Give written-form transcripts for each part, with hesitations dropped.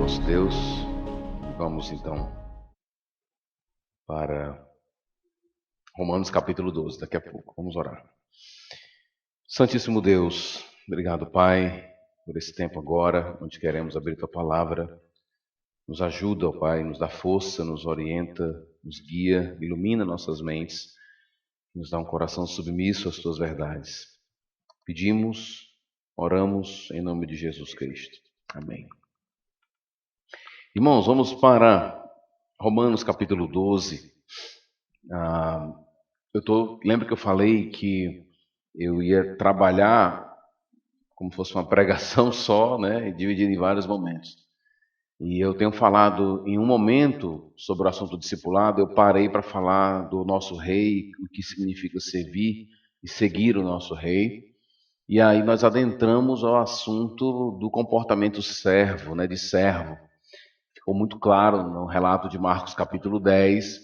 nosso Deus. Vamos então para Romanos capítulo 12, daqui a pouco. Vamos orar. Santíssimo Deus, obrigado, Pai, por esse tempo agora, onde queremos abrir Tua Palavra. Nos ajuda, ó Pai, nos dá força, nos orienta, nos guia, ilumina nossas mentes, nos dá um coração submisso às Tuas verdades. Pedimos, oramos em nome de Jesus Cristo. Amém. Irmãos, vamos para Romanos capítulo 12. Lembra que eu falei que eu ia trabalhar como fosse uma pregação só, né, e dividir em vários momentos. E eu tenho falado em um momento sobre o assunto discipulado, eu parei para falar do nosso rei, o que significa servir e seguir o nosso rei. E aí nós adentramos ao assunto do comportamento servo, né, de servo. Ficou muito claro no relato de Marcos capítulo 10,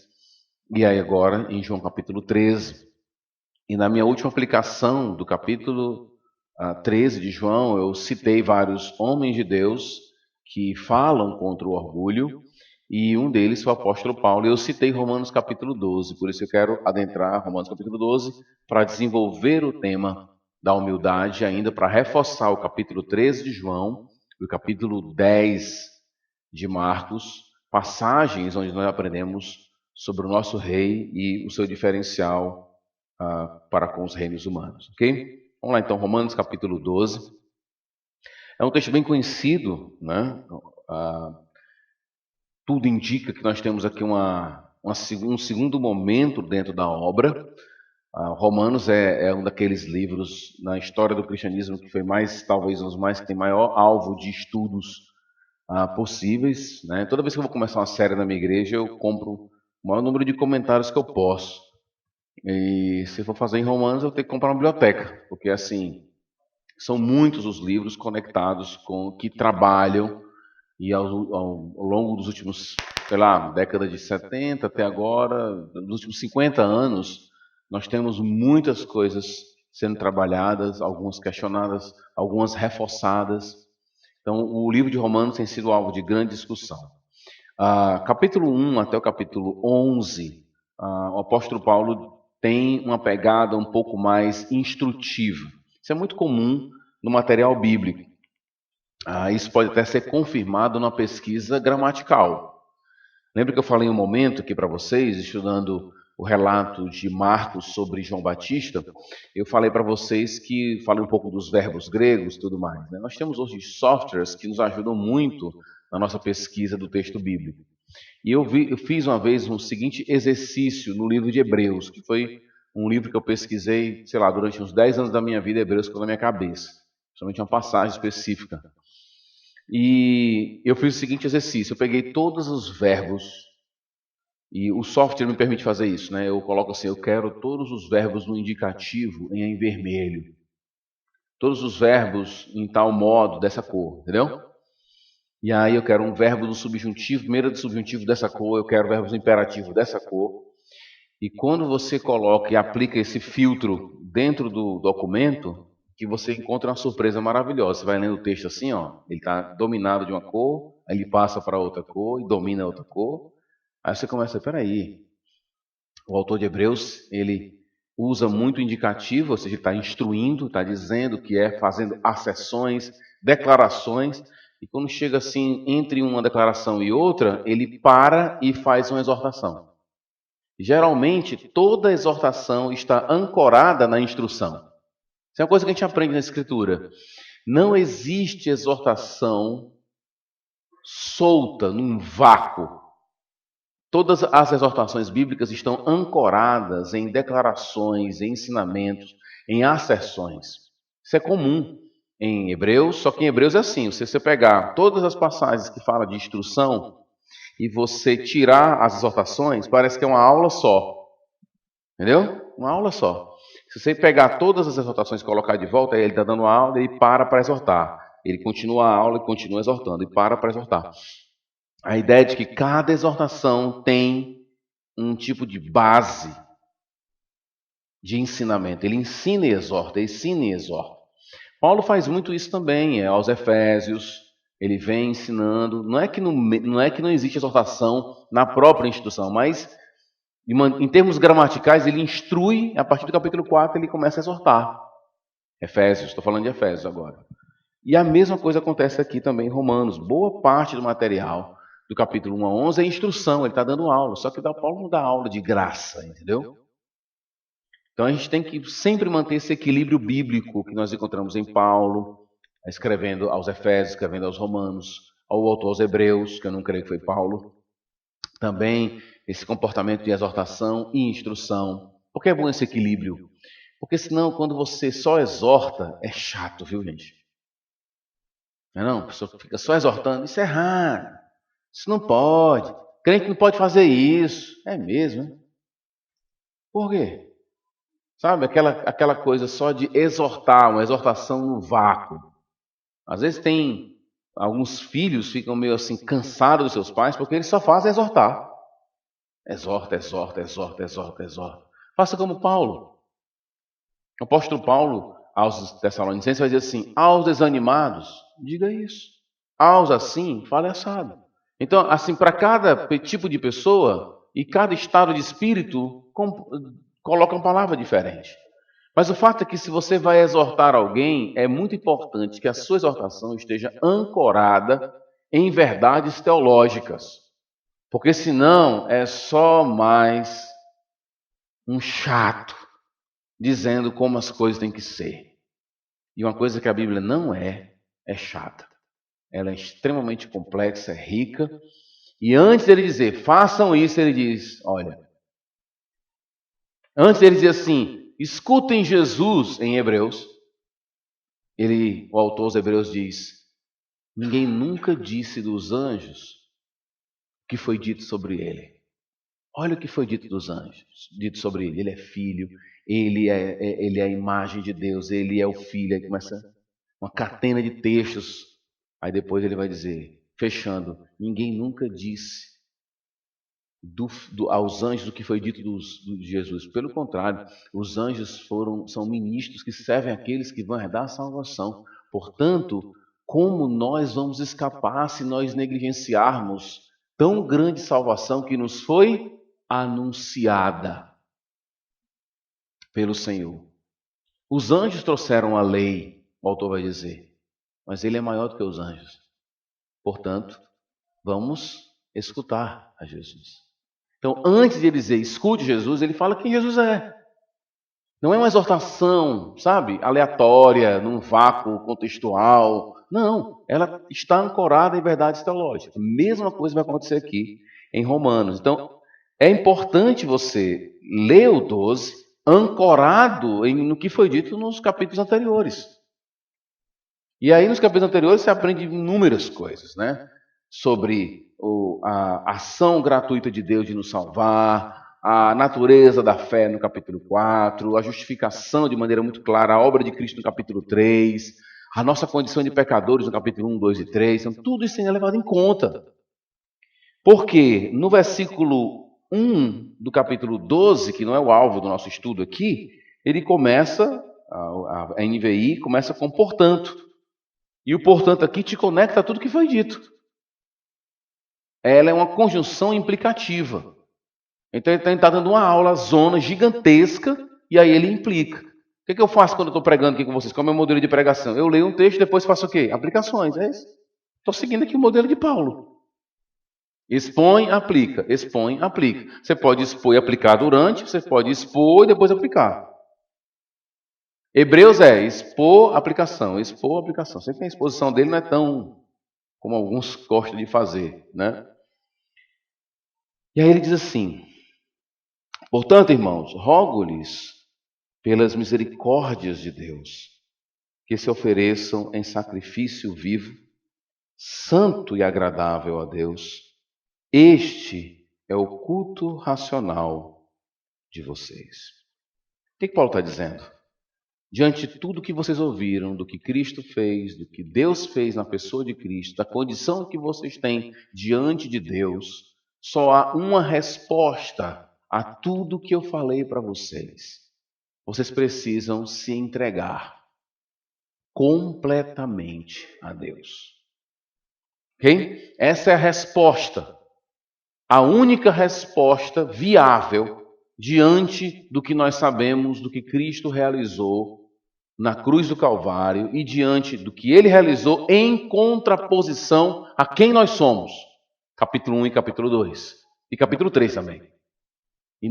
e aí agora em João capítulo 13. E na minha última aplicação do capítulo 13 de João, eu citei vários homens de Deus que falam contra o orgulho, e um deles foi o apóstolo Paulo, e eu citei Romanos capítulo 12, por isso eu quero adentrar Romanos capítulo 12 para desenvolver o tema da humildade, ainda para reforçar o capítulo 13 de João, e o capítulo 10 de Marcos, passagens onde nós aprendemos sobre o nosso rei e o seu diferencial para com os reinos humanos, ok? Vamos lá então, Romanos capítulo 12. É um texto bem conhecido, né? Tudo indica que nós temos aqui um segundo momento dentro da obra. Romanos é um daqueles livros na história do cristianismo que foi talvez um dos mais que tem maior alvo de estudos possíveis, né? Toda vez que eu vou começar uma série na minha igreja, eu compro o maior número de comentários que eu posso. E se for fazer em Romanos, eu tenho que comprar uma biblioteca, porque assim, são muitos os livros conectados com que trabalham, e ao longo dos últimos, década de 70 até agora, nos últimos 50 anos, nós temos muitas coisas sendo trabalhadas, algumas questionadas, algumas reforçadas. Então, o livro de Romanos tem sido alvo de grande discussão. Capítulo 1 até o capítulo 11, o apóstolo Paulo tem uma pegada um pouco mais instrutiva. Isso é muito comum no material bíblico. Isso pode até ser confirmado na pesquisa gramatical. Lembra que eu falei um momento aqui para vocês, estudando o relato de Marcos sobre João Batista? Eu falei para vocês que falei um pouco dos verbos gregos e tudo mais, né? Nós temos hoje softwares que nos ajudam muito na nossa pesquisa do texto bíblico. E eu fiz uma vez um seguinte exercício no livro de Hebreus, que foi um livro que eu pesquisei, durante uns 10 anos da minha vida, Hebreus ficou na minha cabeça. Somente uma passagem específica. E eu fiz o seguinte exercício, eu peguei todos os verbos, e o software me permite fazer isso, né? Eu coloco assim, eu quero todos os verbos no indicativo em vermelho. Todos os verbos em tal modo, dessa cor, entendeu? E aí eu quero um verbo no subjuntivo, primeiro do subjuntivo dessa cor, eu quero verbos no imperativo dessa cor. E quando você coloca e aplica esse filtro dentro do documento, que você encontra uma surpresa maravilhosa. Você vai lendo o texto assim, ó, ele está dominado de uma cor, aí ele passa para outra cor e domina outra cor. Aí você começa, peraí, o autor de Hebreus, ele usa muito indicativo, ou seja, ele está instruindo, está dizendo que fazendo asserções, declarações, e quando chega assim, entre uma declaração e outra, ele para e faz uma exortação. Geralmente, toda exortação está ancorada na instrução. Isso é uma coisa que a gente aprende na Escritura. Não existe exortação solta, num vácuo. Todas as exortações bíblicas estão ancoradas em declarações, em ensinamentos, em asserções. Isso é comum em Hebreus, só que em Hebreus é assim, se você pegar todas as passagens que falam de instrução e você tirar as exortações, parece que é uma aula só. Entendeu? Uma aula só. Se você pegar todas as exortações e colocar de volta, ele está dando uma aula e para exortar. Ele continua a aula e continua exortando, e para exortar. A ideia é de que cada exortação tem um tipo de base de ensinamento. Ele ensina e exorta, ensina e exorta. Paulo faz muito isso também, aos Efésios, Ele vem ensinando. Não é que não existe exortação na própria instituição, mas em termos gramaticais, ele instrui, a partir do capítulo 4, ele começa a exortar. Efésios, estou falando de Efésios agora. E a mesma coisa acontece aqui também em Romanos. Boa parte do material do capítulo 1 a 11 é instrução, ele está dando aula. Só que Paulo não dá aula de graça, entendeu? Então a gente tem que sempre manter esse equilíbrio bíblico que nós encontramos em Paulo, escrevendo aos Efésios, escrevendo aos Romanos, ao autor aos Hebreus, que eu não creio que foi Paulo. Também esse comportamento de exortação e instrução. Por que é bom esse equilíbrio? Porque senão, quando você só exorta, é chato, viu, gente? Não é não? A pessoa fica só exortando, isso é errado, isso não pode, crente não pode fazer isso. É mesmo, hein? Por quê? Sabe, aquela coisa só de exortar, uma exortação no vácuo. Às vezes tem alguns filhos ficam meio assim cansados dos seus pais porque eles só fazem exortar. Exorta, exorta, exorta, exorta, exorta. Faça como Paulo. O apóstolo Paulo, aos Tessalonicenses, vai dizer assim: aos desanimados, diga isso. Aos assim, fale assado. Então, assim, para cada tipo de pessoa e cada estado de espírito, coloca uma palavra diferente. Mas o fato é que se você vai exortar alguém, é muito importante que a sua exortação esteja ancorada em verdades teológicas. Porque senão é só mais um chato dizendo como as coisas têm que ser. E uma coisa que a Bíblia não é chata. Ela é extremamente complexa, é rica. E antes dele dizer, façam isso, ele diz, olha. Antes dele dizer assim, escutem Jesus em Hebreus. O autor dos Hebreus diz, ninguém nunca disse dos anjos o que foi dito sobre ele. Olha o que foi dito dos anjos, dito sobre ele. Ele é filho, ele é a imagem de Deus, ele é o filho. Aí começa uma catena de textos. Aí depois ele vai dizer, fechando, ninguém nunca disse aos anjos o que foi dito de Jesus. Pelo contrário, os anjos são ministros que servem àqueles que vão herdar a salvação. Portanto, como nós vamos escapar se nós negligenciarmos tão grande salvação que nos foi anunciada pelo Senhor? Os anjos trouxeram a lei, o autor vai dizer, mas ele é maior do que os anjos. Portanto, vamos escutar a Jesus. Então, antes de ele dizer escute Jesus, ele fala quem Jesus é. Não é uma exortação, sabe, aleatória, num vácuo contextual. Não, ela está ancorada em verdades teológicas. A mesma coisa vai acontecer aqui em Romanos. Então, é importante você ler o 12 ancorado no que foi dito nos capítulos anteriores. E aí, nos capítulos anteriores, você aprende inúmeras coisas, né? Sobre a ação gratuita de Deus de nos salvar, a natureza da fé no capítulo 4, a justificação de maneira muito clara, a obra de Cristo no capítulo 3, a nossa condição de pecadores no capítulo 1, 2 e 3. Então, tudo isso é levado em conta. Porque no versículo 1 do capítulo 12, que não é o alvo do nosso estudo aqui, ele começa, a NVI começa com portanto. E o portanto aqui te conecta a tudo que foi dito. Ela é uma conjunção implicativa. Então ele está dando uma aula, zona gigantesca, e aí ele implica. O que eu faço quando eu estou pregando aqui com vocês? Qual é o meu modelo de pregação? Eu leio um texto e depois faço o quê? Aplicações, é isso? Estou seguindo aqui o modelo de Paulo. Expõe, aplica. Expõe, aplica. Você pode expor e aplicar durante, você pode expor e depois aplicar. Hebreus é expor, aplicação. Expor, aplicação. Sempre que a exposição dele não é tão como alguns gostam de fazer, né? E aí ele diz assim, portanto, irmãos, rogo-lhes pelas misericórdias de Deus, que se ofereçam em sacrifício vivo, santo e agradável a Deus. Este é o culto racional de vocês. O que Paulo está dizendo? Diante de tudo que vocês ouviram, do que Cristo fez, do que Deus fez na pessoa de Cristo, da condição que vocês têm diante de Deus, só há uma resposta a tudo que eu falei para vocês. Vocês precisam se entregar completamente a Deus. Ok? Essa é a resposta. A única resposta viável diante do que nós sabemos, do que Cristo realizou na cruz do Calvário e diante do que ele realizou em contraposição a quem nós somos. Capítulo 1 e capítulo 2. E capítulo 3 também. E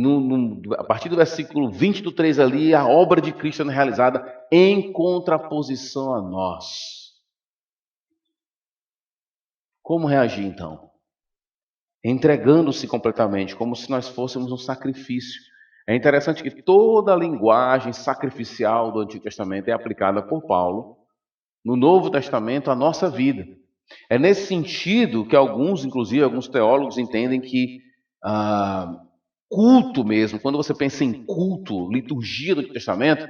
a partir do versículo 20 do 3 ali, a obra de Cristo é realizada em contraposição a nós. Como reagir então? Entregando-se completamente, como se nós fôssemos um sacrifício. É interessante que toda a linguagem sacrificial do Antigo Testamento é aplicada por Paulo no Novo Testamento à nossa vida. É nesse sentido que alguns teólogos entendem que culto mesmo, quando você pensa em culto, liturgia do Antigo Testamento,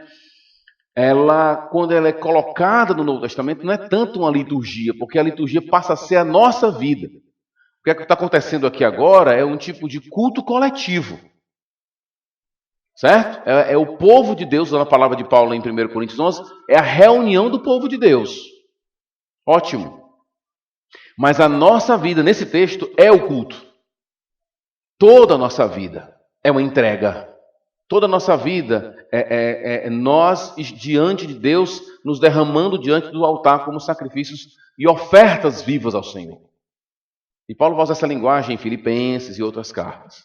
quando ela é colocada no Novo Testamento, não é tanto uma liturgia, porque a liturgia passa a ser a nossa vida. O que é que está acontecendo aqui agora é um tipo de culto coletivo. Certo? É o povo de Deus, usando a palavra de Paulo em 1 Coríntios 11, é a reunião do povo de Deus. Ótimo. Mas a nossa vida, nesse texto, é o culto. Toda a nossa vida é uma entrega. Toda a nossa vida é nós, diante de Deus, nos derramando diante do altar como sacrifícios e ofertas vivas ao Senhor. E Paulo usa essa linguagem em Filipenses e outras cartas.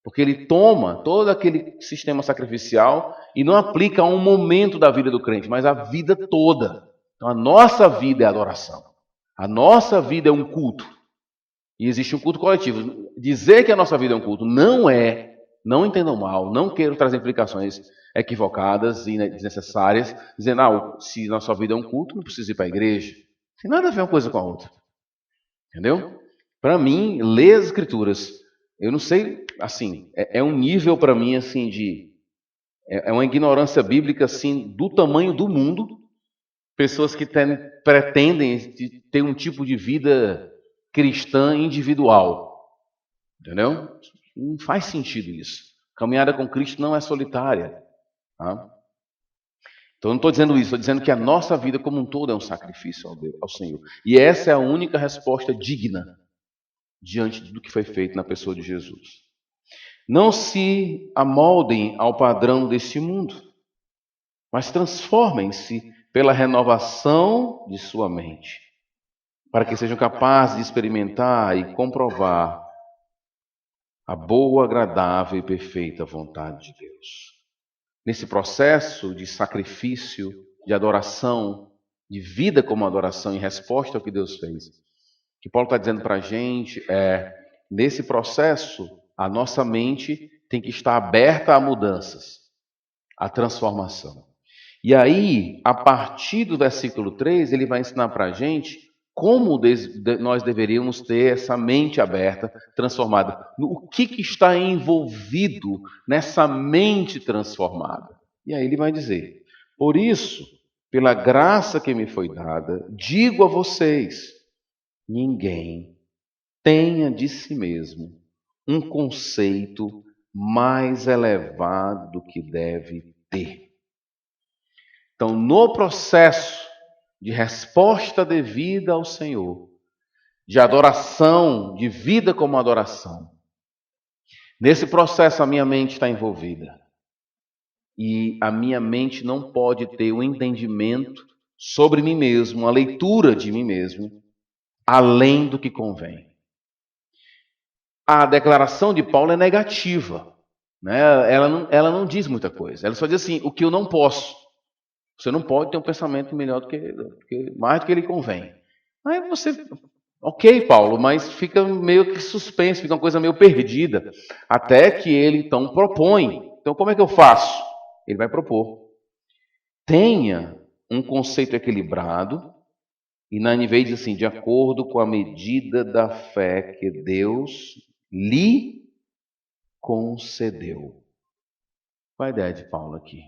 Porque ele toma todo aquele sistema sacrificial e não aplica a um momento da vida do crente, mas a vida toda. Então a nossa vida é adoração. A nossa vida é um culto. E existe um culto coletivo. Dizer que a nossa vida é um culto não entendam mal, não quero trazer implicações equivocadas e desnecessárias, dizendo, se nossa vida é um culto, não precisa ir para a igreja. Tem nada a ver uma coisa com a outra. Entendeu? Para mim, ler as Escrituras, eu não sei, assim, é um nível para mim, assim, é uma ignorância bíblica, assim, do tamanho do mundo. Pessoas que pretendem ter um tipo de vida cristã individual. Entendeu? Não faz sentido isso. Caminhada com Cristo não é solitária. Tá? Então, eu não estou dizendo isso, estou dizendo que a nossa vida como um todo é um sacrifício ao Senhor. E essa é a única resposta digna diante do que foi feito na pessoa de Jesus. Não se amoldem ao padrão deste mundo, mas transformem-se pela renovação de sua mente, para que sejam capazes de experimentar e comprovar a boa, agradável e perfeita vontade de Deus. Nesse processo de sacrifício, de adoração, de vida como adoração em resposta ao que Deus fez, o que Paulo está dizendo para a gente nesse processo, a nossa mente tem que estar aberta a mudanças, a transformação. E aí, a partir do versículo 3, ele vai ensinar para a gente como nós deveríamos ter essa mente aberta, transformada. O que está envolvido nessa mente transformada? E aí ele vai dizer, por isso, pela graça que me foi dada, digo a vocês, ninguém tenha de si mesmo um conceito mais elevado do que deve ter. Então, no processo de resposta devida ao Senhor, de adoração, de vida como adoração, nesse processo a minha mente está envolvida. E a minha mente não pode ter um entendimento sobre mim mesmo, uma leitura de mim mesmo, além do que convém. A declaração de Paulo é negativa. Né? Ela não diz muita coisa. Ela só diz assim, o que eu não posso. Você não pode ter um pensamento melhor mais do que ele convém. Aí você, ok, Paulo, mas fica meio que suspenso, fica uma coisa meio perdida. Até que ele então propõe. Então como é que eu faço? Ele vai propor. Tenha um conceito equilibrado, e na NVI diz assim, de acordo com a medida da fé que Deus lhe concedeu. Qual a ideia de Paulo aqui?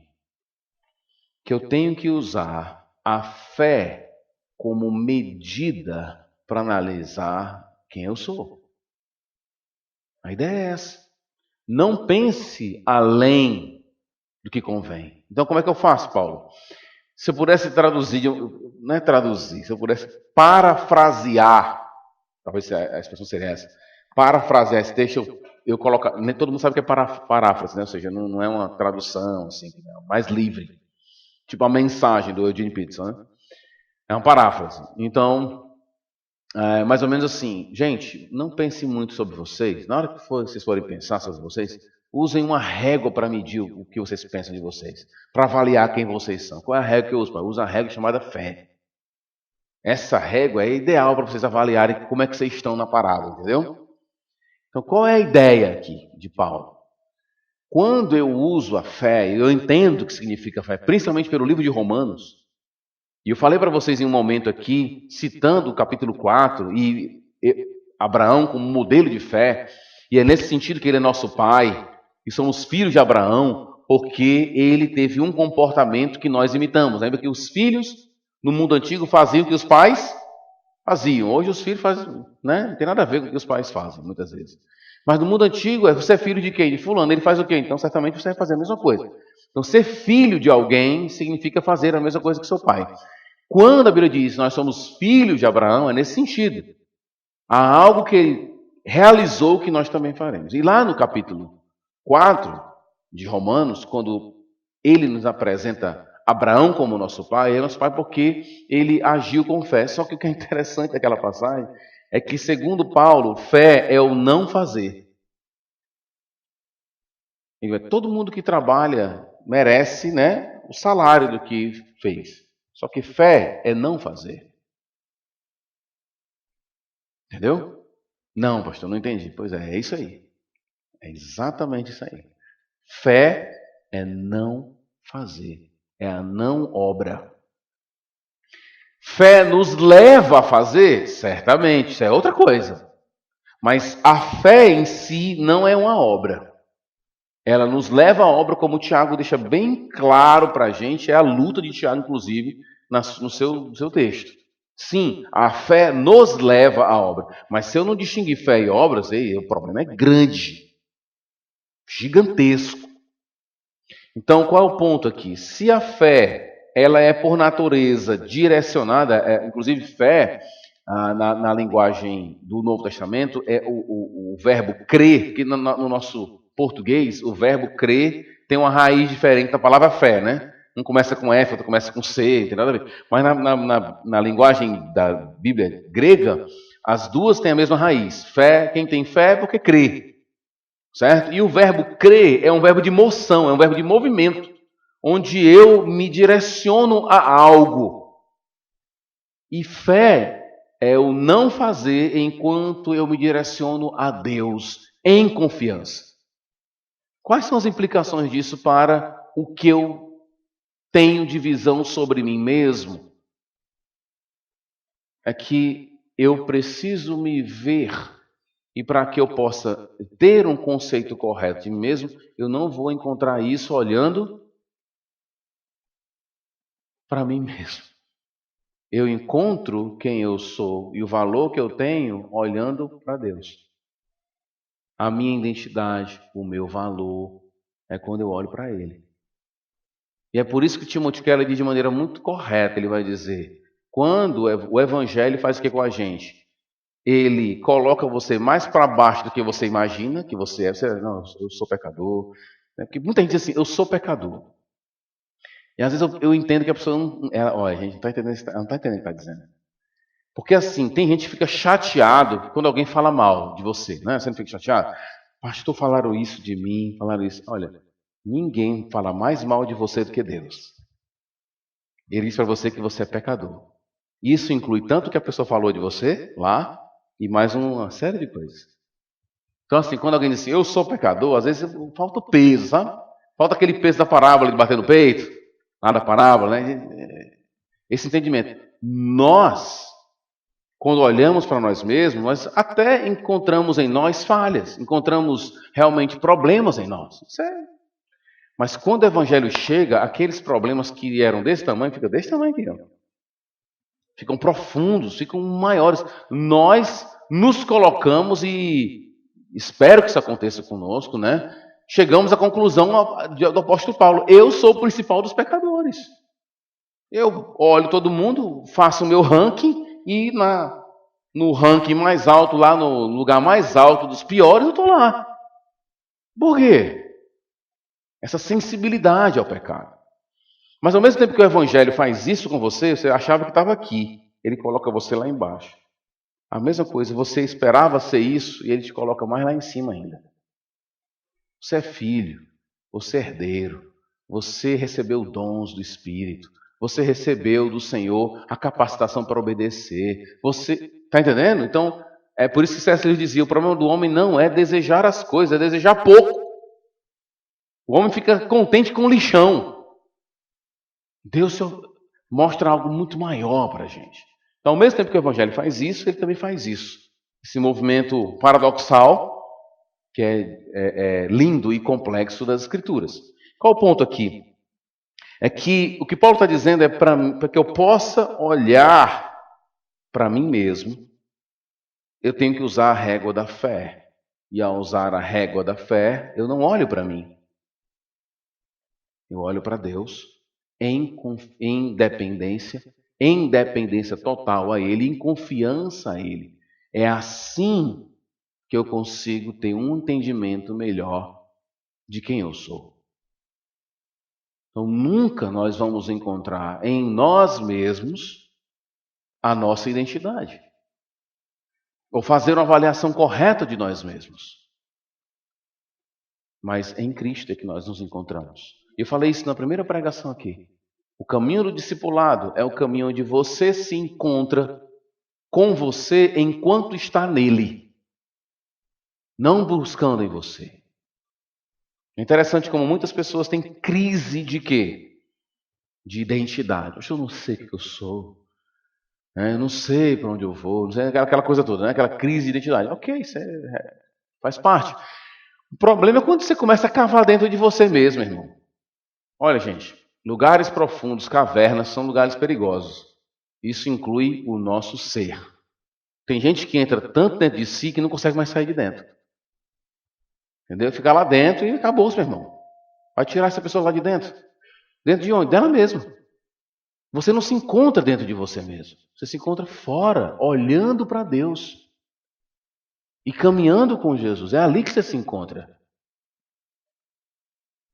Que eu tenho que usar a fé como medida para analisar quem eu sou. A ideia é essa. Não pense além do que convém. Então, como é que eu faço, Paulo? Se eu pudesse traduzir, não é traduzir, se eu pudesse parafrasear talvez a expressão seria essa, parafrasear esse texto, eu colocar, nem todo mundo sabe que é paráfrase, né? Ou seja, não é uma tradução assim, é mais livre, tipo a mensagem do Eugene Peterson, né? É uma paráfrase. Então, mais ou menos assim, gente, não pense muito sobre vocês. Na hora que vocês forem pensar sobre vocês, usem uma régua para medir o que vocês pensam de vocês, para avaliar quem vocês são. Qual é a régua que eu uso? Usa a régua chamada fé. Essa régua é ideal para vocês avaliarem como é que vocês estão na parábola, entendeu? Então, qual é a ideia aqui de Paulo? Quando eu uso a fé, eu entendo o que significa fé, principalmente pelo livro de Romanos, e eu falei para vocês em um momento aqui, citando o capítulo 4, e Abraão como modelo de fé, e é nesse sentido que ele é nosso pai, e somos filhos de Abraão, porque ele teve um comportamento que nós imitamos. Lembra que os filhos, no mundo antigo, faziam o que os pais faziam. Hoje os filhos fazem, né? Não tem nada a ver com o que os pais fazem, muitas vezes. Mas no mundo antigo, você é filho de quem? De fulano. Ele faz o quê? Então, certamente você vai fazer a mesma coisa. Então, ser filho de alguém significa fazer a mesma coisa que seu pai. Quando a Bíblia diz nós somos filhos de Abraão, é nesse sentido. Há algo que ele realizou que nós também faremos. E lá no capítulo 4 de Romanos, quando ele nos apresenta Abraão como nosso pai, é nosso pai porque ele agiu com fé. Só que o que é interessante daquela passagem é que, segundo Paulo, fé é o não fazer. Todo mundo que trabalha merece, né, o salário do que fez. Só que fé é não fazer. Entendeu? Não, pastor, não entendi. Pois é isso aí. É exatamente isso aí. Fé é não fazer. É a não obra. Fé nos leva a fazer? Certamente, isso é outra coisa. Mas a fé em si não é uma obra. Ela nos leva à obra, como o Tiago deixa bem claro para a gente, é a luta de Tiago, inclusive, no seu texto. Sim, a fé nos leva à obra. Mas se eu não distinguir fé e obras, o problema é grande. Gigantesco. Então, qual é o ponto aqui? Se a fé ela é por natureza direcionada, inclusive fé, na linguagem do Novo Testamento, é o verbo crer, que no nosso português, o verbo crer tem uma raiz diferente da palavra fé, né? Um começa com F, outro começa com C, não tem nada a ver. Mas na linguagem da Bíblia grega, as duas têm a mesma raiz. Fé, quem tem fé é porque crê. Certo? E o verbo crer é um verbo de moção, é um verbo de movimento, onde eu me direciono a algo. E fé é o não fazer enquanto eu me direciono a Deus em confiança. Quais são as implicações disso para o que eu tenho de visão sobre mim mesmo? É que eu preciso me ver. E para que eu possa ter um conceito correto de mim mesmo, eu não vou encontrar isso olhando para mim mesmo. Eu encontro quem eu sou e o valor que eu tenho olhando para Deus. A minha identidade, o meu valor, é quando eu olho para Ele. E é por isso que Timothy Keller diz de maneira muito correta, ele vai dizer, quando o Evangelho faz o que com a gente? Ele coloca você mais para baixo do que você imagina que você é. Você, não, eu sou pecador. Porque muita gente diz assim, eu sou pecador. E às vezes eu entendo que a pessoa não... Olha, a gente não está entendendo o que está dizendo. Porque assim, tem gente que fica chateado quando alguém fala mal de você. Né? Você não fica chateado? Pastor, falaram isso de mim, falaram isso. Olha, ninguém fala mais mal de você do que Deus. Ele diz para você que você é pecador. Isso inclui tanto o que a pessoa falou de você lá, e mais uma série de coisas. Então, assim, quando alguém diz assim, eu sou pecador, às vezes falta o peso, sabe? Falta aquele peso da parábola de bater no peito, lá da parábola, né? Esse entendimento. Nós, quando olhamos para nós mesmos, nós até encontramos em nós falhas, encontramos realmente problemas em nós. Sério. Mas quando o Evangelho chega, aqueles problemas que eram desse tamanho, ficam desse tamanho aqui, ó. Ficam profundos, ficam maiores. Nós nos colocamos, e espero que isso aconteça conosco, né? Chegamos à conclusão do apóstolo Paulo. Eu sou o principal dos pecadores. Eu olho todo mundo, faço o meu ranking e no ranking mais alto, lá no lugar mais alto dos piores, eu estou lá. Por quê? Essa sensibilidade ao pecado. Mas ao mesmo tempo que o Evangelho faz isso com você, você achava que estava aqui. Ele coloca você lá embaixo. A mesma coisa, você esperava ser isso e ele te coloca mais lá em cima ainda. Você é filho, você é herdeiro, você recebeu dons do Espírito, você recebeu do Senhor a capacitação para obedecer. Você está entendendo? Então, é por isso que C.S. Lewis dizia, o problema do homem não é desejar as coisas, é desejar pouco. O homem fica contente com o lixão. Deus mostra algo muito maior para a gente. Então, ao mesmo tempo que o Evangelho faz isso, ele também faz isso. Esse movimento paradoxal, que é lindo e complexo das Escrituras. Qual o ponto aqui? É que o que Paulo está dizendo é para que eu possa olhar para mim mesmo, eu tenho que usar a régua da fé. E ao usar a régua da fé, eu não olho para mim. Eu olho para Deus em dependência total a Ele, em confiança a Ele. É assim que eu consigo ter um entendimento melhor de quem eu sou. Então, nunca nós vamos encontrar em nós mesmos a nossa identidade. Ou fazer uma avaliação correta de nós mesmos. Mas em Cristo é que nós nos encontramos. Eu falei isso na primeira pregação aqui. O caminho do discipulado é o caminho onde você se encontra com você enquanto está nele. Não buscando em você. É interessante como muitas pessoas têm crise de quê? De identidade. Eu não sei o que eu sou. Eu não sei para onde eu vou. Não sei, aquela coisa toda, né? Aquela crise de identidade. Ok, isso faz parte. O problema é quando você começa a cavar dentro de você mesmo, irmão. Olha, gente, lugares profundos, cavernas, são lugares perigosos. Isso inclui o nosso ser. Tem gente que entra tanto dentro de si que não consegue mais sair de dentro. Entendeu? Fica lá dentro e acabou, meu irmão. Vai tirar essa pessoa lá de dentro. Dentro de onde? Dela mesma. Você não se encontra dentro de você mesmo. Você se encontra fora, olhando para Deus. E caminhando com Jesus. É ali que você se encontra.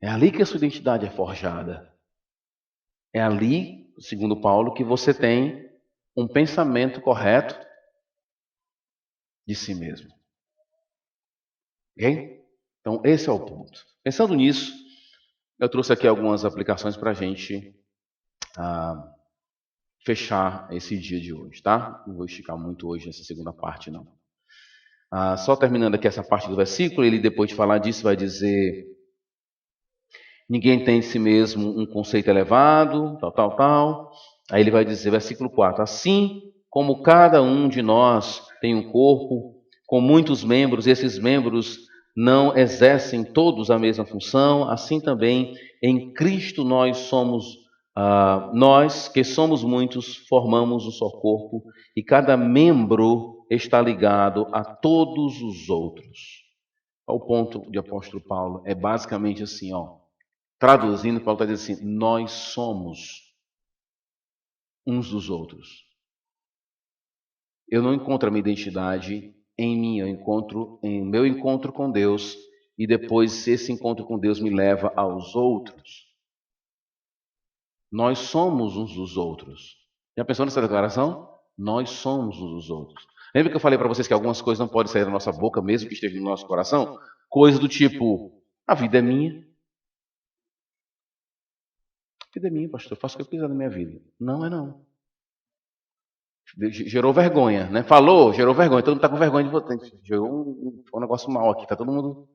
É ali que a sua identidade é forjada. É ali, segundo Paulo, que você tem um pensamento correto de si mesmo. Ok? Então, esse é o ponto. Pensando nisso, eu trouxe aqui algumas aplicações para a gente fechar esse dia de hoje, tá? Não vou esticar muito hoje essa segunda parte, não. Só terminando aqui essa parte do versículo, ele depois de falar disso vai dizer: ninguém tem em si mesmo um conceito elevado, tal. Aí ele vai dizer, versículo 4, assim como cada um de nós tem um corpo com muitos membros, e esses membros não exercem todos a mesma função, assim também em Cristo nós que somos muitos, formamos um só corpo, e cada membro está ligado a todos os outros. O ponto de apóstolo Paulo é basicamente assim, traduzindo, Paulo está dizendo assim, nós somos uns dos outros. Eu não encontro a minha identidade em mim, eu encontro em meu encontro com Deus, e depois esse encontro com Deus me leva aos outros. Nós somos uns dos outros. Já pensou nessa declaração? Nós somos uns dos outros. Lembra que eu falei para vocês que algumas coisas não podem sair da nossa boca, mesmo que esteja no nosso coração? Coisas do tipo, a vida é minha. A vida é minha, pastor, eu faço o que eu quiser na minha vida. Não é não. Gerou vergonha, né? Falou, gerou vergonha. Todo mundo está com vergonha de você. Gerou um negócio mal aqui. Está todo mundo...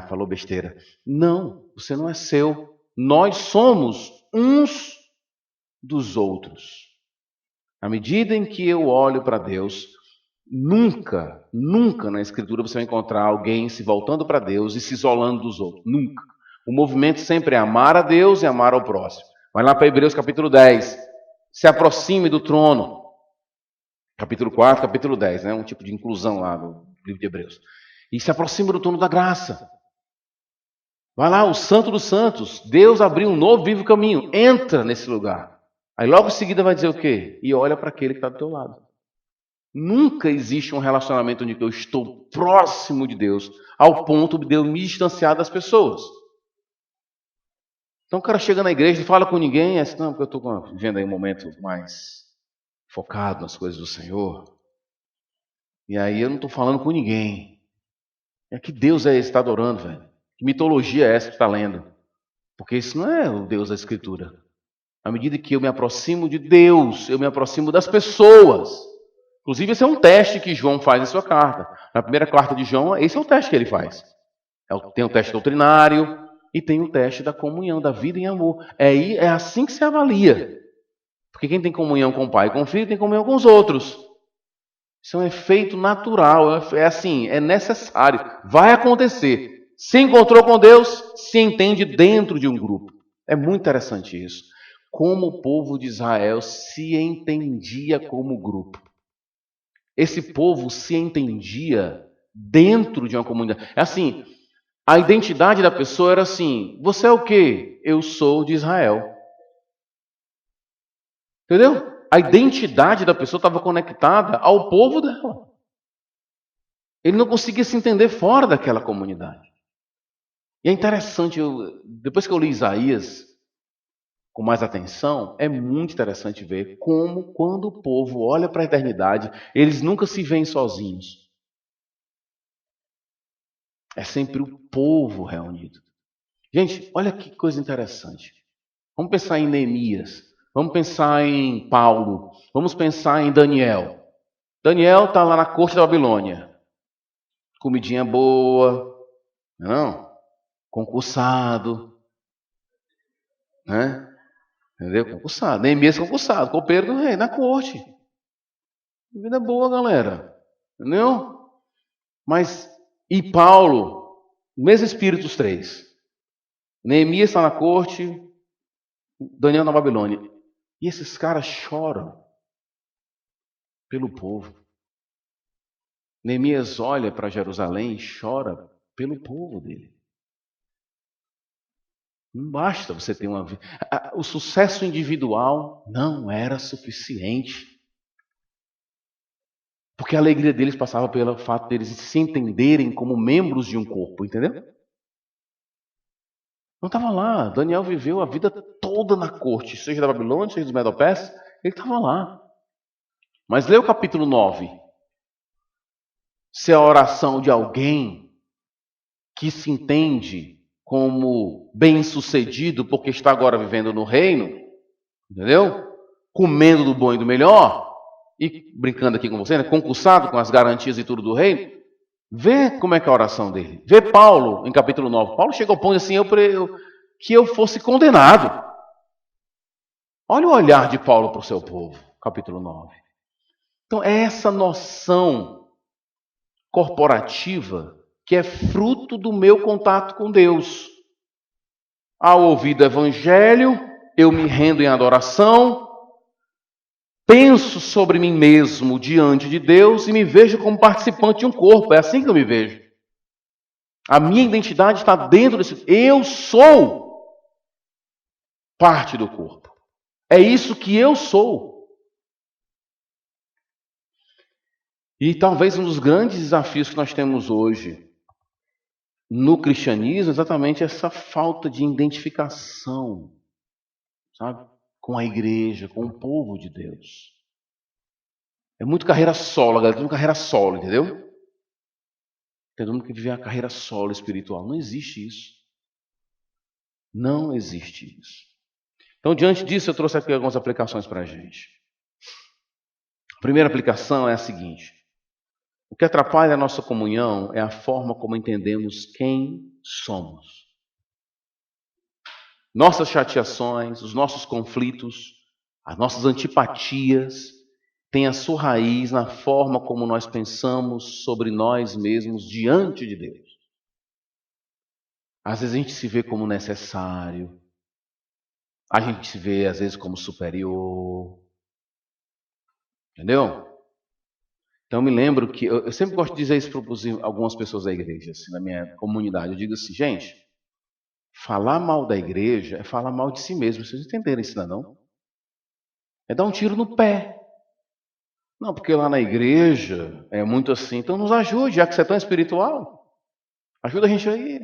falou besteira. Não, você não é seu. Nós somos uns dos outros. À medida em que eu olho para Deus, nunca na Escritura você vai encontrar alguém se voltando para Deus e se isolando dos outros. Nunca. O movimento sempre é amar a Deus e amar ao próximo. Vai lá para Hebreus capítulo 10. Se aproxime do trono. Capítulo 4, capítulo 10, né? Um tipo de inclusão lá no livro de Hebreus. E se aproxima do trono da graça. Vai lá, o Santo dos Santos. Deus abriu um novo, vivo caminho. Entra nesse lugar. Aí logo em seguida vai dizer o quê? E olha para aquele que está do teu lado. Nunca existe um relacionamento onde eu estou próximo de Deus, ao ponto de eu me distanciar das pessoas. Então o cara chega na igreja e fala com ninguém, é assim, não, porque eu estou vivendo aí um momento mais focado nas coisas do Senhor. E aí eu não estou falando com ninguém. É que Deus é esse que está adorando, velho? Que mitologia é essa que está lendo? Porque isso não é o Deus da Escritura. À medida que eu me aproximo de Deus, eu me aproximo das pessoas. Inclusive, esse é um teste que João faz em sua carta. Na primeira carta de João, esse é o teste que ele faz. Tem o teste doutrinário e tem o teste da comunhão, da vida em amor. É assim que se avalia. Porque quem tem comunhão com o Pai e com o Filho tem comunhão com os outros. Isso é um efeito natural, é assim, é necessário, vai acontecer. Se encontrou com Deus, se entende dentro de um grupo. É muito interessante isso. Como o povo de Israel se entendia como grupo. Esse povo se entendia dentro de uma comunidade. É assim, a identidade da pessoa era assim: você é o quê? Eu sou de Israel. Entendeu? A identidade da pessoa estava conectada ao povo dela. Ele não conseguia se entender fora daquela comunidade. E é interessante, depois que eu li Isaías com mais atenção, é muito interessante ver como, quando o povo olha para a eternidade, eles nunca se veem sozinhos. É sempre o povo reunido. Gente, olha que coisa interessante. Vamos pensar em Neemias. Vamos pensar em Paulo. Vamos pensar em Daniel. Daniel está lá na corte da Babilônia. Comidinha boa. Não? Concursado. Né? Entendeu? Concursado. Neemias concursado. Copeiro do rei, na corte. Vida boa, galera. Entendeu? Mas, e Paulo? O mesmo espírito dos três. Neemias está na corte. Daniel na Babilônia. E esses caras choram pelo povo. Neemias olha para Jerusalém e chora pelo povo dele. Não basta você ter uma vida. O sucesso individual não era suficiente. Porque a alegria deles passava pelo fato deles se entenderem como membros de um corpo, entendeu? Não estava lá. Daniel viveu a vida toda na corte, seja da Babilônia, seja dos Medo-Persas, ele estava lá. Mas lê o capítulo 9. Se é a oração de alguém que se entende como bem-sucedido porque está agora vivendo no reino, entendeu? Comendo do bom e do melhor, e brincando aqui com você, né? Concursado com as garantias e tudo do reino, vê como é que é a oração dele. Vê Paulo, em capítulo 9. Paulo chega ao ponto assim, que eu fosse condenado. Olha o olhar de Paulo para o seu povo, capítulo 9. Então, é essa noção corporativa que é fruto do meu contato com Deus. Ao ouvir do Evangelho, eu me rendo em adoração, penso sobre mim mesmo diante de Deus e me vejo como participante de um corpo. É assim que eu me vejo. A minha identidade está dentro desse. Eu sou parte do corpo. É isso que eu sou. E talvez um dos grandes desafios que nós temos hoje no cristianismo é exatamente essa falta de identificação, sabe? Com a igreja, com o povo de Deus. É muito carreira solo, galera. Tem uma carreira solo, entendeu? Tem todo mundo que vive uma carreira solo espiritual. Não existe isso. Não existe isso. Então, diante disso, eu trouxe aqui algumas aplicações para a gente. A primeira aplicação é a seguinte. O que atrapalha a nossa comunhão é a forma como entendemos quem somos. Nossas chateações, os nossos conflitos, as nossas antipatias têm a sua raiz na forma como nós pensamos sobre nós mesmos diante de Deus. Às vezes a gente se vê como necessário, a gente se vê às vezes como superior, entendeu? Então eu me lembro que, eu sempre gosto de dizer isso para algumas pessoas da igreja, assim, na minha comunidade, eu digo assim, gente, falar mal da igreja é falar mal de si mesmo, vocês entenderam isso não? É dar um tiro no pé. Não, porque lá na igreja é muito assim. Então nos ajude, já que você é tão espiritual. Ajuda a gente aí.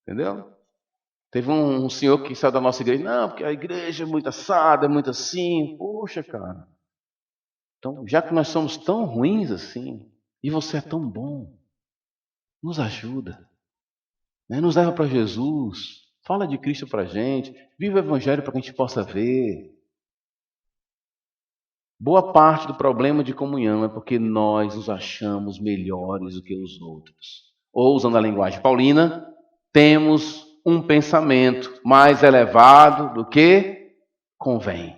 Entendeu? Teve um senhor que saiu da nossa igreja. Não, porque a igreja é muito assada, é muito assim. Poxa, cara. Então, já que nós somos tão ruins assim, e você é tão bom, nos ajuda. Né? Nos leva para Jesus. Fala de Cristo para a gente. Viva o Evangelho para que a gente possa ver. Boa parte do problema de comunhão é porque nós nos achamos melhores do que os outros. Ou, usando a linguagem paulina, temos um pensamento mais elevado do que convém.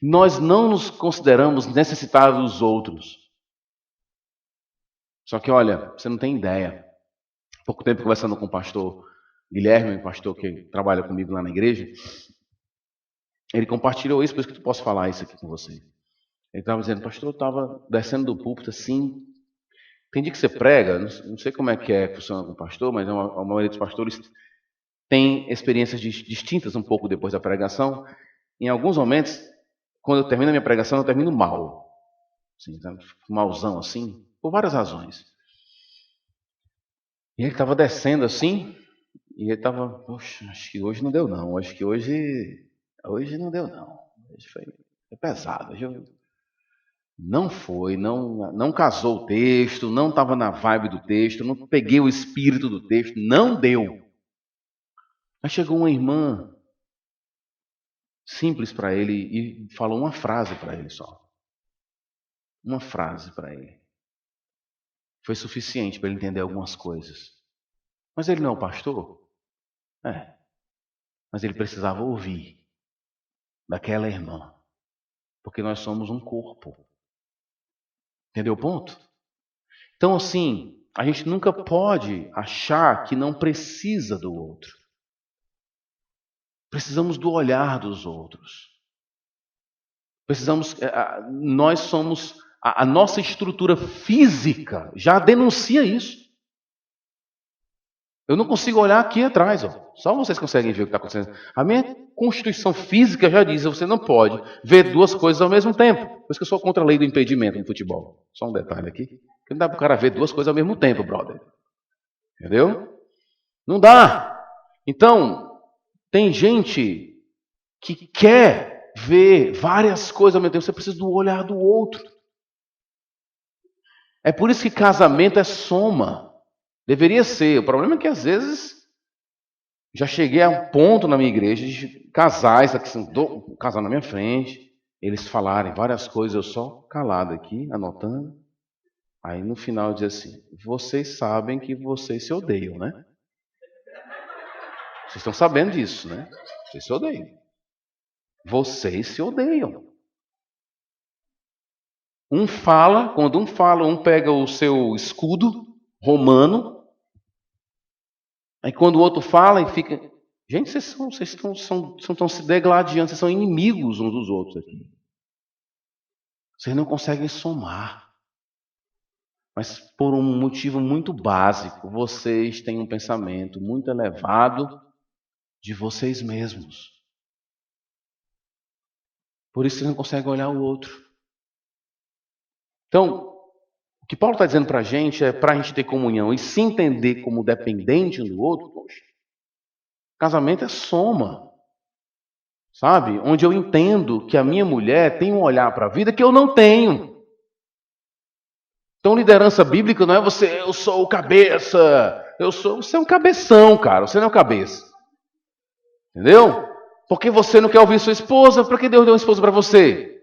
Nós não nos consideramos necessitados dos outros. Só que, olha, você não tem ideia. Há pouco tempo conversando com o pastor Guilherme, um pastor que trabalha comigo lá na igreja, ele compartilhou isso, por isso que eu posso falar isso aqui com você. Ele estava dizendo, pastor, eu estava descendo do púlpito assim. Tem dia que você prega, não sei como é que funciona com o pastor, mas a maioria dos pastores tem experiências distintas um pouco depois da pregação. Em alguns momentos, quando eu termino a minha pregação, eu termino mal. Assim, malzão assim, por várias razões. E ele estava descendo assim, e ele estava, poxa, acho que hoje não deu não, acho que hoje não deu não. Hoje foi pesado, hoje não foi, não casou o texto, não estava na vibe do texto, não peguei o espírito do texto, não deu. Aí chegou uma irmã simples para ele e falou uma frase para ele só. Uma frase para ele. Foi suficiente para ele entender algumas coisas. Mas ele não é o pastor? É. Mas ele precisava ouvir daquela irmã. Porque nós somos um corpo. Entendeu o ponto? Então, assim, a gente nunca pode achar que não precisa do outro. Precisamos do olhar dos outros. Nós somos, a nossa estrutura física já denuncia isso. Eu não consigo olhar aqui atrás, ó. Só vocês conseguem ver o que está acontecendo. A minha constituição física já diz, você não pode ver duas coisas ao mesmo tempo. Por isso que eu sou contra a lei do impedimento no futebol. Só um detalhe aqui. Porque não dá para o cara ver duas coisas ao mesmo tempo, brother. Entendeu? Não dá. Então, tem gente que quer ver várias coisas ao mesmo tempo. Você precisa do olhar do outro. É por isso que casamento é soma. Deveria ser. O problema é que às vezes já cheguei a um ponto na minha igreja de casais, aqui são um casal na minha frente, eles falarem várias coisas, eu só calado aqui, anotando. Aí no final diz assim, vocês sabem que vocês se odeiam, né? Vocês estão sabendo disso, né? Vocês se odeiam. Vocês se odeiam. Quando um fala, um pega o seu escudo romano. Aí quando o outro fala e fica... Gente, vocês estão se degladiando, vocês são inimigos uns dos outros aqui. Vocês não conseguem somar. Mas por um motivo muito básico, vocês têm um pensamento muito elevado de vocês mesmos. Por isso vocês não conseguem olhar o outro. Então, o que Paulo está dizendo para a gente é para a gente ter comunhão e se entender como dependente um do outro. Poxa, casamento é soma. Sabe? Onde eu entendo que a minha mulher tem um olhar para a vida que eu não tenho. Então, liderança bíblica não é eu sou o cabeça, você é um cabeção, cara, você não é o cabeça. Entendeu? Porque você não quer ouvir sua esposa, para que Deus deu uma esposa para você?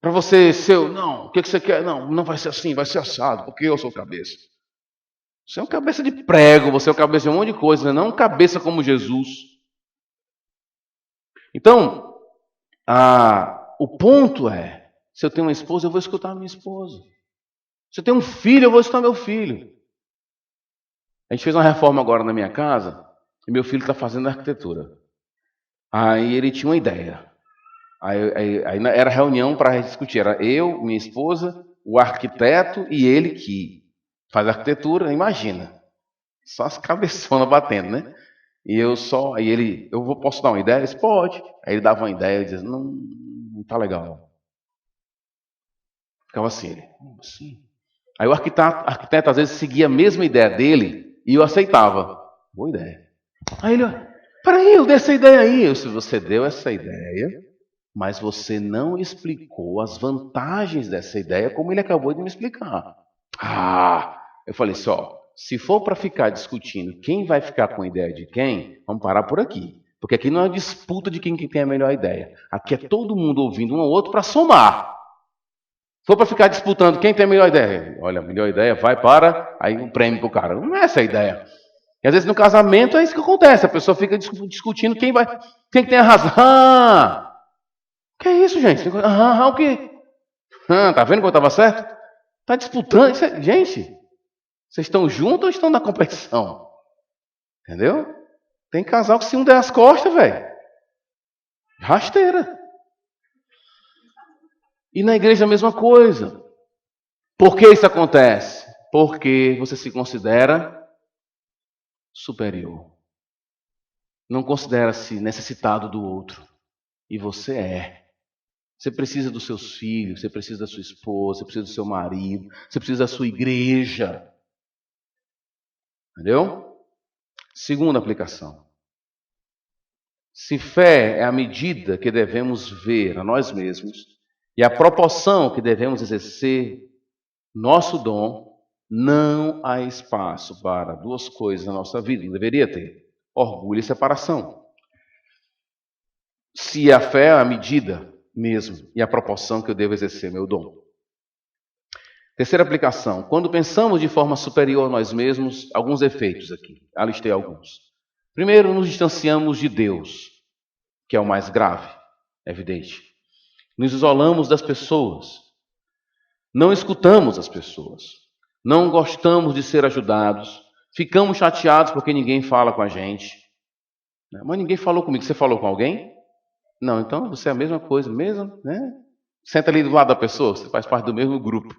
Para você ser, não, o que você quer? Não vai ser assim, vai ser assado, porque eu sou o cabeça. Você é um cabeça de prego, você é um cabeça de um monte de coisa, não um cabeça como Jesus. Então, o ponto é, se eu tenho uma esposa, eu vou escutar a minha esposa. Se eu tenho um filho, eu vou escutar meu filho. A gente fez uma reforma agora na minha casa, e meu filho está fazendo arquitetura. Aí ele tinha uma ideia. Aí era reunião para discutir. Era eu, minha esposa, o arquiteto e ele que faz arquitetura, imagina. Só as cabeçonas batendo, né? E eu posso dar uma ideia? Ele disse, pode. Aí ele dava uma ideia e dizia, não tá legal não. Ficava assim, ele, assim. Aí o arquiteto às vezes seguia a mesma ideia dele e eu aceitava. Boa ideia. Aí ele, peraí, eu dei essa ideia aí. Eu disse, você deu essa ideia, mas você não explicou as vantagens dessa ideia como ele acabou de me explicar. Eu falei assim, se for para ficar discutindo quem vai ficar com a ideia de quem, vamos parar por aqui. Porque aqui não é uma disputa de quem tem a melhor ideia. Aqui é todo mundo ouvindo um ao outro para somar. Se for para ficar disputando quem tem a melhor ideia, olha, a melhor ideia vai para, aí um prêmio para o cara. Não é essa a ideia. E às vezes no casamento é isso que acontece. A pessoa fica discutindo quem tem a razão. Que é isso, gente? O quê? Tá vendo que eu estava certo? Tá disputando. Gente, vocês estão juntos ou estão na competição? Entendeu? Tem casal que se um der as costas, velho. Rasteira. E na igreja a mesma coisa. Por que isso acontece? Porque você se considera superior. Não considera-se necessitado do outro. E você é. Você precisa dos seus filhos, você precisa da sua esposa, você precisa do seu marido, você precisa da sua igreja. Entendeu? Segunda aplicação. Se fé é a medida que devemos ver a nós mesmos e a proporção que devemos exercer nosso dom, não há espaço para duas coisas na nossa vida. Não deveria ter. Orgulho e separação. Se a fé é a medida mesmo e a proporção que eu devo exercer meu dom. Terceira aplicação. Quando pensamos de forma superior a nós mesmos, alguns efeitos aqui. Alistei alguns. Primeiro, nos distanciamos de Deus, que é o mais grave, evidente. Nos isolamos das pessoas. Não escutamos as pessoas. Não gostamos de ser ajudados. Ficamos chateados porque ninguém fala com a gente. Mas ninguém falou comigo. Você falou com alguém? Não, então você é a mesma coisa, mesmo, né? Senta ali do lado da pessoa, você faz parte do mesmo grupo.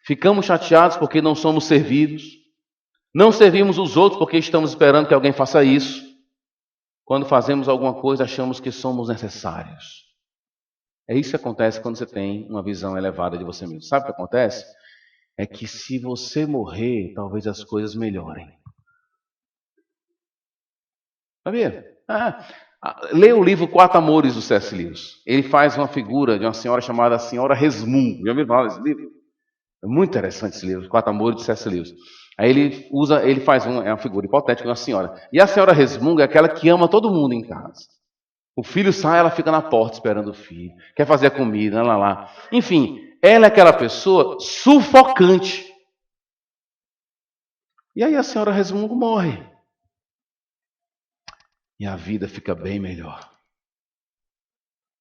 Ficamos chateados porque não somos servidos. Não servimos os outros porque estamos esperando que alguém faça isso. Quando fazemos alguma coisa, achamos que somos necessários. É isso que acontece quando você tem uma visão elevada de você mesmo. Sabe o que acontece? É que se você morrer, talvez as coisas melhorem. Sabia? Lê o livro Quatro Amores do C.S. Lewis. Ele faz uma figura de uma senhora chamada Senhora Resmungo. Já ouviu falar desse livro? É muito interessante esse livro, Quatro Amores do C.S. Lewis. Aí ele faz uma figura hipotética de uma senhora. E a senhora Resmungo é aquela que ama todo mundo em casa. O filho sai, ela fica na porta esperando o filho. Quer fazer a comida, lá. Enfim, ela é aquela pessoa sufocante. E aí a senhora Resmungo morre. E a vida fica bem melhor.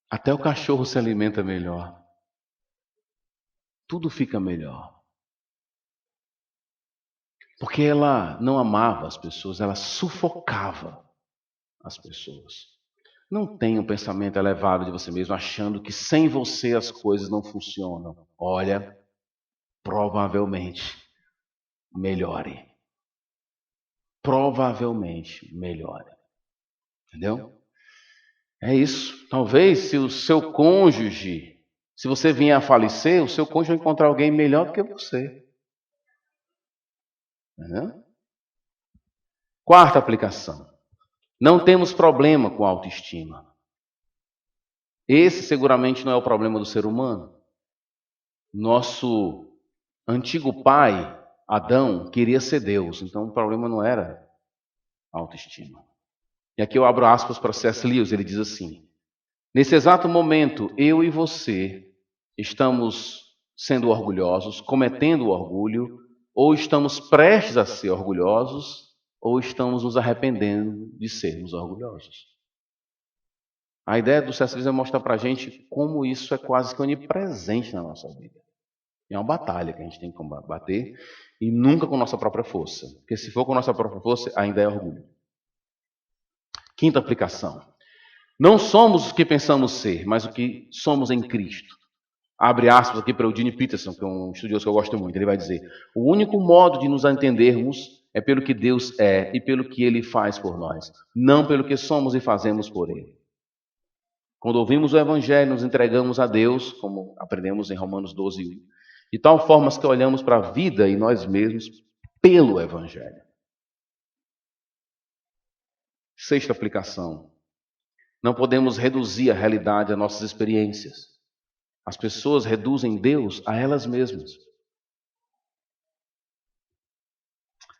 Até o cachorro se alimenta melhor. Tudo fica melhor. Porque ela não amava as pessoas, ela sufocava as pessoas. Não tenha um pensamento elevado de você mesmo, achando que sem você as coisas não funcionam. Olha, provavelmente melhore. Provavelmente melhore. Entendeu? É isso. Talvez se o seu cônjuge, se você vier a falecer, o seu cônjuge vai encontrar alguém melhor do que você. Entendeu? Quarta aplicação. Não temos problema com a autoestima. Esse seguramente não é o problema do ser humano. Nosso antigo pai, Adão, queria ser Deus, então o problema não era a autoestima. E aqui eu abro aspas para C.S. Lewis, ele diz assim: nesse exato momento, eu e você estamos sendo orgulhosos, cometendo o orgulho, ou estamos prestes a ser orgulhosos, ou estamos nos arrependendo de sermos orgulhosos. A ideia do C.S. Lewis é mostrar para a gente como isso é quase que onipresente na nossa vida. É uma batalha que a gente tem que combater e nunca com nossa própria força. Porque se for com nossa própria força, ainda é orgulho. Quinta aplicação. Não somos o que pensamos ser, mas o que somos em Cristo. Abre aspas aqui para o Eugene Peterson, que é um estudioso que eu gosto muito. Ele vai dizer: o único modo de nos entendermos é pelo que Deus é e pelo que Ele faz por nós, não pelo que somos e fazemos por Ele. Quando ouvimos o Evangelho, nos entregamos a Deus, como aprendemos em Romanos 12:1, de tal forma que olhamos para a vida e nós mesmos pelo Evangelho. Sexta aplicação. Não podemos reduzir a realidade a nossas experiências. As pessoas reduzem Deus a elas mesmas.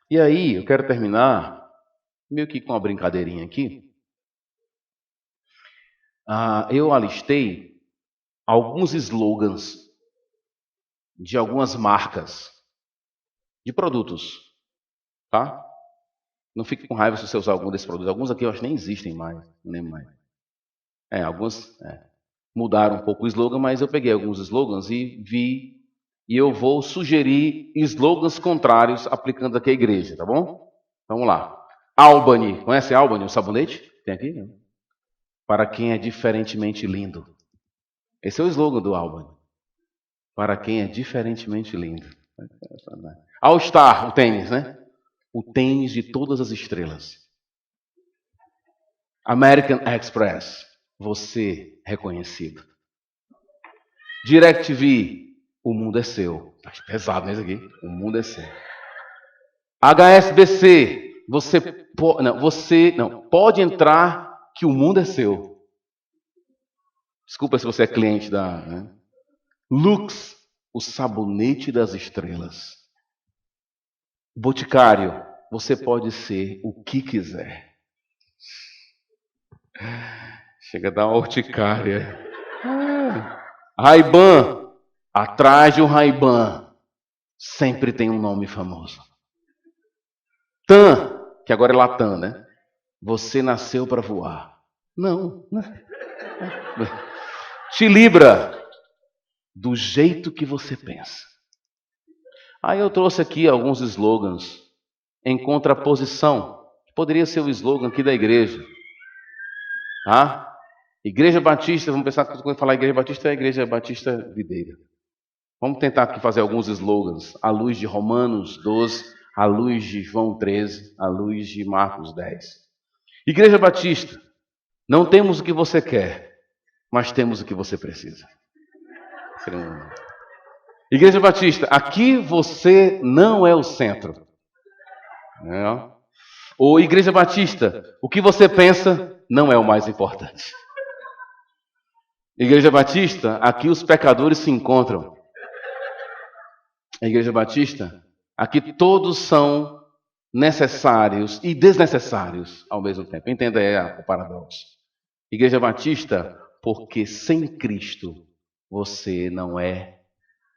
E aí, eu quero terminar meio que com uma brincadeirinha aqui. Eu alistei alguns slogans de algumas marcas de produtos, tá? Não fique com raiva se você usar algum desses produtos. Alguns aqui eu acho que nem existem mais, não lembro mais. Alguns mudaram um pouco o slogan, mas eu peguei alguns slogans e vi, e eu vou sugerir slogans contrários aplicando aqui à igreja, tá bom? Vamos lá. Albany, conhece Albany, o sabonete? Tem aqui? Não? Para quem é diferentemente lindo. Esse é o slogan do Albany. Para quem é diferentemente lindo. All Star, o tênis, né? O tênis de todas as estrelas. American Express, você reconhecido. DirecTV, o mundo é seu. Acho pesado, né, isso aqui? O mundo é seu. HSBC, você pode entrar que o mundo é seu. Desculpa se você é cliente da... Né? Lux, o sabonete das estrelas. Boticário, você pode ser o que quiser. Chega a dar uma urticária. Ray-Ban, atrás de um Ray-Ban, sempre tem um nome famoso. TAM, que agora é Latam, né? Você nasceu para voar. Não. Te libra do jeito que você pensa. Aí eu trouxe aqui alguns slogans em contraposição. Poderia ser o slogan aqui da igreja. Igreja Batista, vamos pensar que quando falar Igreja Batista é a Igreja Batista Videira. Vamos tentar aqui fazer alguns slogans à luz de Romanos 12, à luz de João 13, à luz de Marcos 10. Igreja Batista, não temos o que você quer, mas temos o que você precisa. Igreja Batista, aqui você não é o centro. Ou Igreja Batista, o que você pensa não é o mais importante. Igreja Batista, aqui os pecadores se encontram. Igreja Batista, aqui todos são necessários e desnecessários ao mesmo tempo. Entenda o paradoxo. Igreja Batista, porque sem Cristo você não é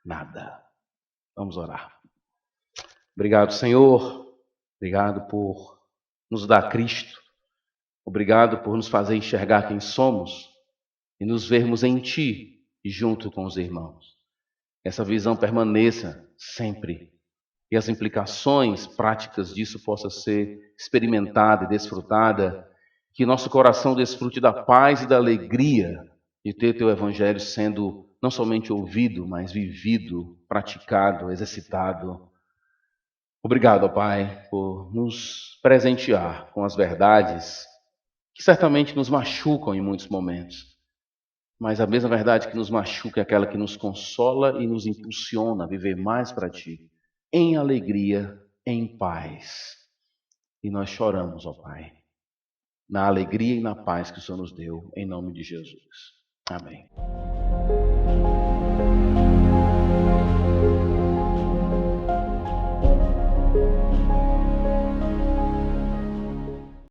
nada. Vamos orar. Obrigado, Senhor. Obrigado por nos dar Cristo. Obrigado por nos fazer enxergar quem somos e nos vermos em Ti junto com os irmãos. Essa visão permaneça sempre e as implicações práticas disso possam ser experimentada e desfrutada, que nosso coração desfrute da paz e da alegria de ter Teu Evangelho sendo não somente ouvido, mas vivido, praticado, exercitado. Obrigado, ó Pai, por nos presentear com as verdades que certamente nos machucam em muitos momentos. Mas a mesma verdade que nos machuca é aquela que nos consola e nos impulsiona a viver mais para Ti, em alegria, em paz. E nós choramos, ó Pai, na alegria e na paz que o Senhor nos deu, em nome de Jesus. Amém.